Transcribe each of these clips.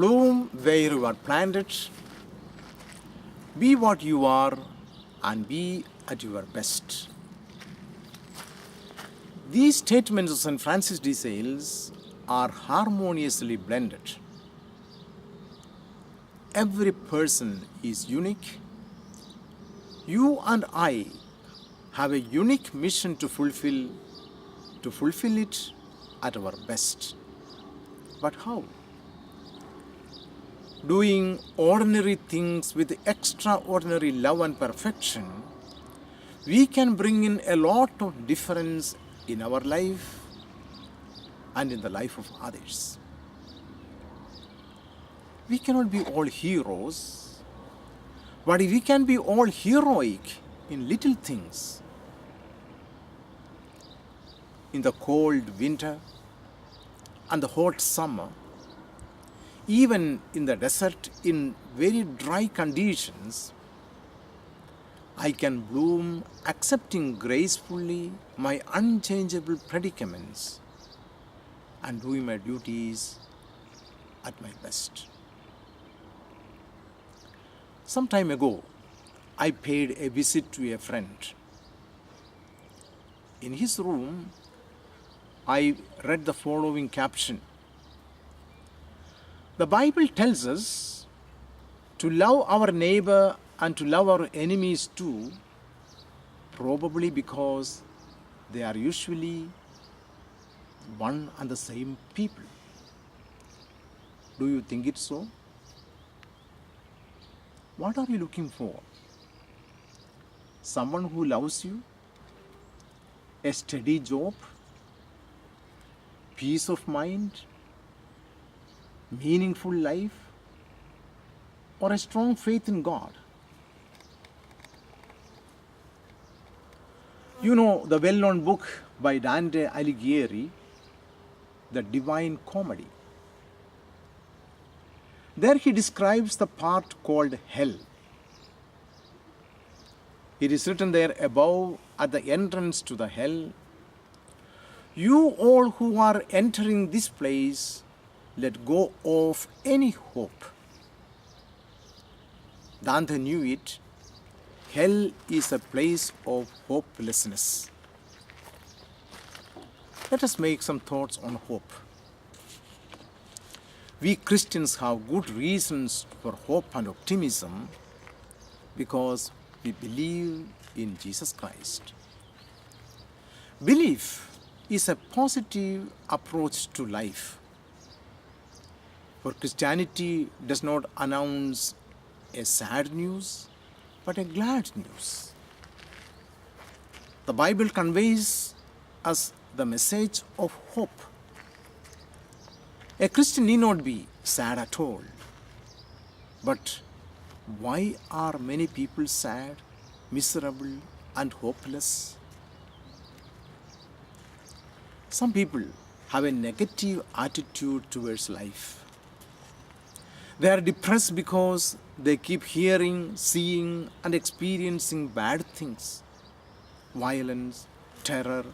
Bloom where you are planted. Be what you are and be at your best. These statements of St. Francis de Sales are harmoniously blended. Every person is unique. You and I have a unique mission to fulfill it at our best. But how? Doing ordinary things with extraordinary love and perfection, we can bring in a lot of difference in our life and in the life of others. We cannot be all heroes, but we can be all heroic in little things. In the cold winter and the hot summer, even in the desert in very dry conditions, I can bloom accepting gracefully my unchangeable predicaments and doing my duties at my best. Some time ago, I paid a visit to a friend. In his room, I read the following caption. The Bible tells us to love our neighbor and to love our enemies too, probably because they are usually one and the same people. Do you think it's so? What are you looking for? Someone who loves you? A steady job? Peace of mind? Meaningful life? Or a strong faith in God? You know the well-known book by Dante Alighieri, The Divine Comedy. There he describes the part called hell. It is written there above at the entrance to the hell, "You all who are entering this place, let go of any hope." Dante knew it. Hell is a place of hopelessness. Let us make some thoughts on hope. We Christians have good reasons for hope and optimism because we believe in Jesus Christ. Belief is a positive approach to life. For Christianity does not announce a sad news, but a glad news. The Bible conveys us the message of hope. A Christian need not be sad at all. But why are many people sad, miserable, and hopeless? Some people have a negative attitude towards life. They are depressed because they keep hearing, seeing, and experiencing bad things. Violence, terror,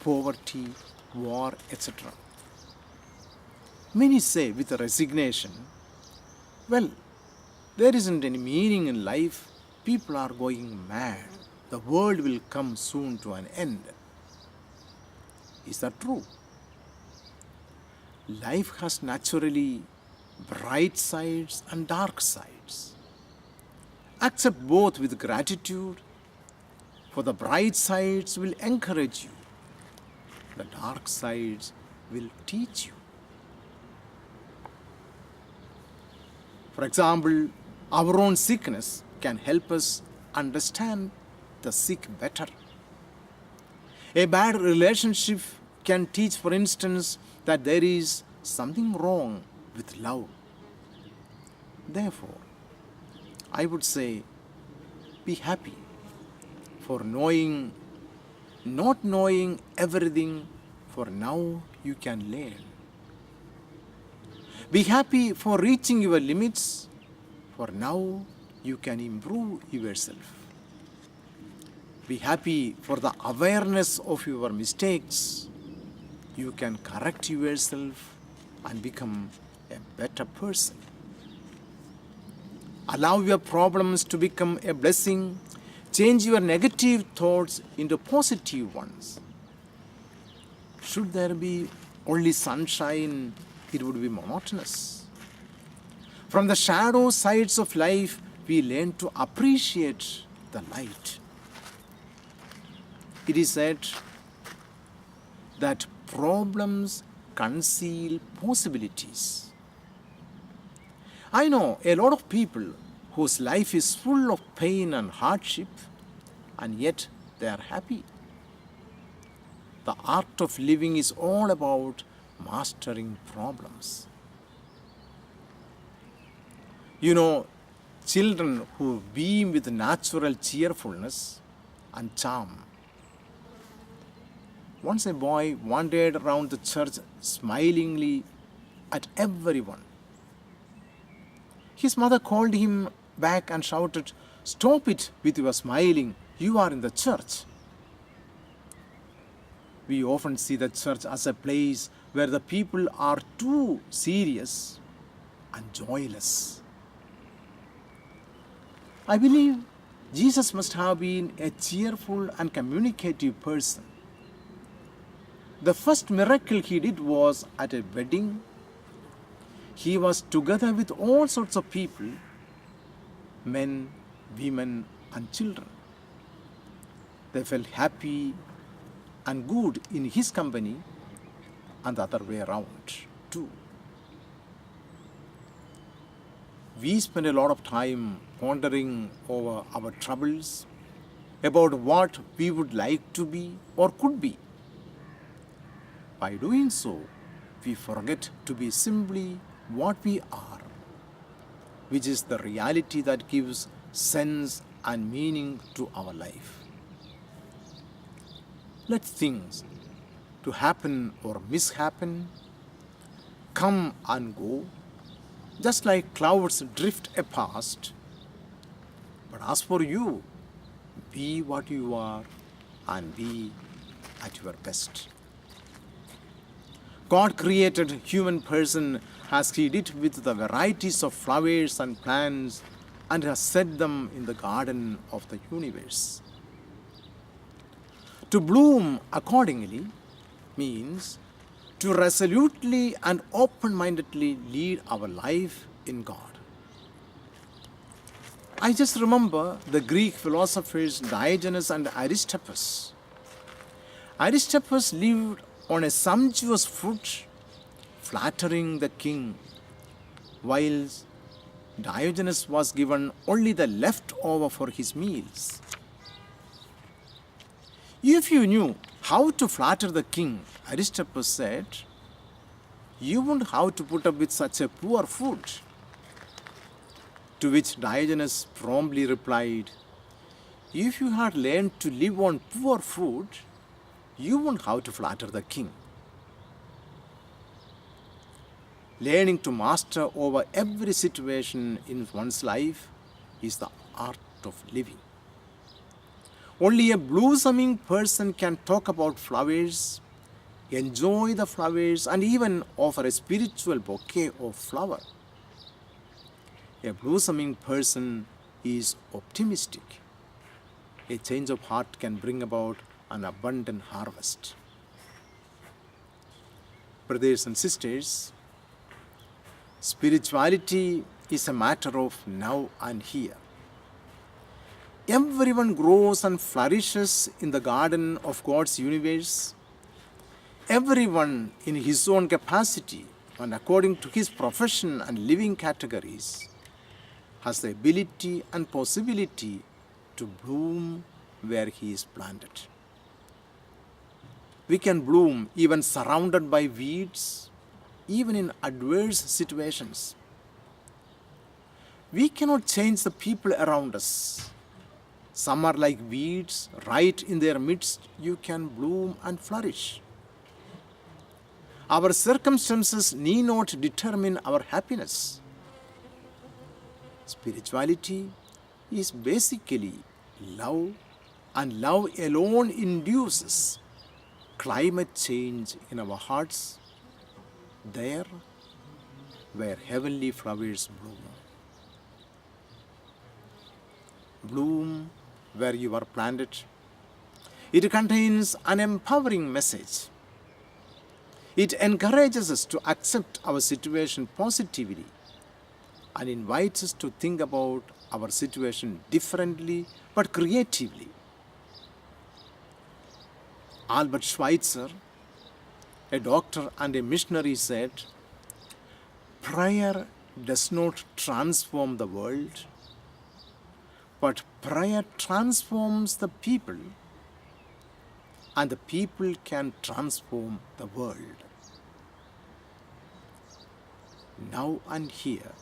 poverty, war, etc. Many say with resignation, well, there isn't any meaning in life. People are going mad. The world will come soon to an end. Is that true? Life has naturally bright sides and dark sides. Accept both with gratitude, for the bright sides will encourage you. The dark sides will teach you. For example, our own sickness can help us understand the sick better. A bad relationship can teach, for instance, that there is something wrong with love. Therefore, I would say, be happy for not knowing everything, for now you can learn. Be happy for reaching your limits, for now you can improve yourself. Be happy for the awareness of your mistakes. You can correct yourself and become a better person. Allow your problems to become a blessing. Change your negative thoughts into positive ones. Should there be only sunshine, it would be monotonous. From the shadow sides of life, we learn to appreciate the light. It is said that problems conceal possibilities. I know a lot of people whose life is full of pain and hardship, and yet they are happy. The art of living is all about mastering problems. You know, children who beam with natural cheerfulness and charm. Once a boy wandered around the church smilingly at everyone. His mother called him back and shouted, "Stop it with your smiling, you are in the church." We often see the church as a place where the people are too serious and joyless. I believe Jesus must have been a cheerful and communicative person. The first miracle he did was at a wedding. He was together with all sorts of people, men, women, and children. They felt happy and good in his company, and the other way around too. We spend a lot of time pondering over our troubles, about what we would like to be or could be. By doing so, we forget to be simply what we are, which is the reality that gives sense and meaning to our life. Let things to happen or mishappen come and go, just like clouds drift past. But as for you, be what you are and be at your best. God created human person as he did with the varieties of flowers and plants and has set them in the garden of the universe. To bloom accordingly means to resolutely and open-mindedly lead our life in God. I just remember the Greek philosophers Diogenes and Aristippus. Aristippus lived on a sumptuous food, flattering the king, whilst Diogenes was given only the leftover for his meals. If you knew how to flatter the king, Aristippus said, you wouldn't have to put up with such a poor food. To which Diogenes promptly replied, if you had learned to live on poor food, you won't have to flatter the king. Learning to master over every situation in one's life is the art of living. Only a blossoming person can talk about flowers, enjoy the flowers, and even offer a spiritual bouquet of flower. A blossoming person is optimistic. A change of heart can bring about an abundant harvest. Brothers and sisters, spirituality is a matter of now and here. Everyone grows and flourishes in the garden of God's universe. Everyone in his own capacity and according to his profession and living categories has the ability and possibility to bloom where he is planted. We can bloom even surrounded by weeds, even in adverse situations. We cannot change the people around us. Some are like weeds, right in their midst, you can bloom and flourish. Our circumstances need not determine our happiness. Spirituality is basically love, and love alone induces climate change in our hearts, there where heavenly flowers bloom. bloom where you are planted. It contains an empowering message. It encourages us to accept our situation positively and invites us to think about our situation differently but creatively. Albert Schweitzer, a doctor and a missionary, said, "Prayer does not transform the world, but prayer transforms the people, and the people can transform the world." Now and here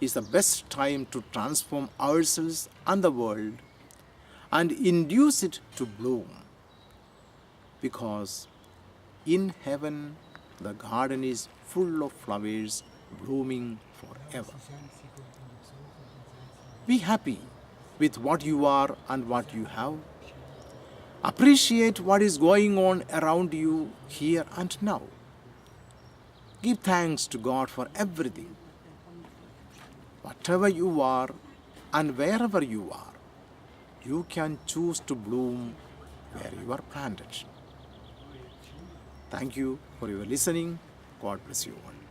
is the best time to transform ourselves and the world and induce it to bloom, because in heaven the garden is full of flowers blooming forever. Be happy with what you are and what you have. Appreciate what is going on around you here and now. Give thanks to God for everything. Whatever you are and wherever you are, you can choose to bloom where you are planted. Thank you for your listening. God bless you all.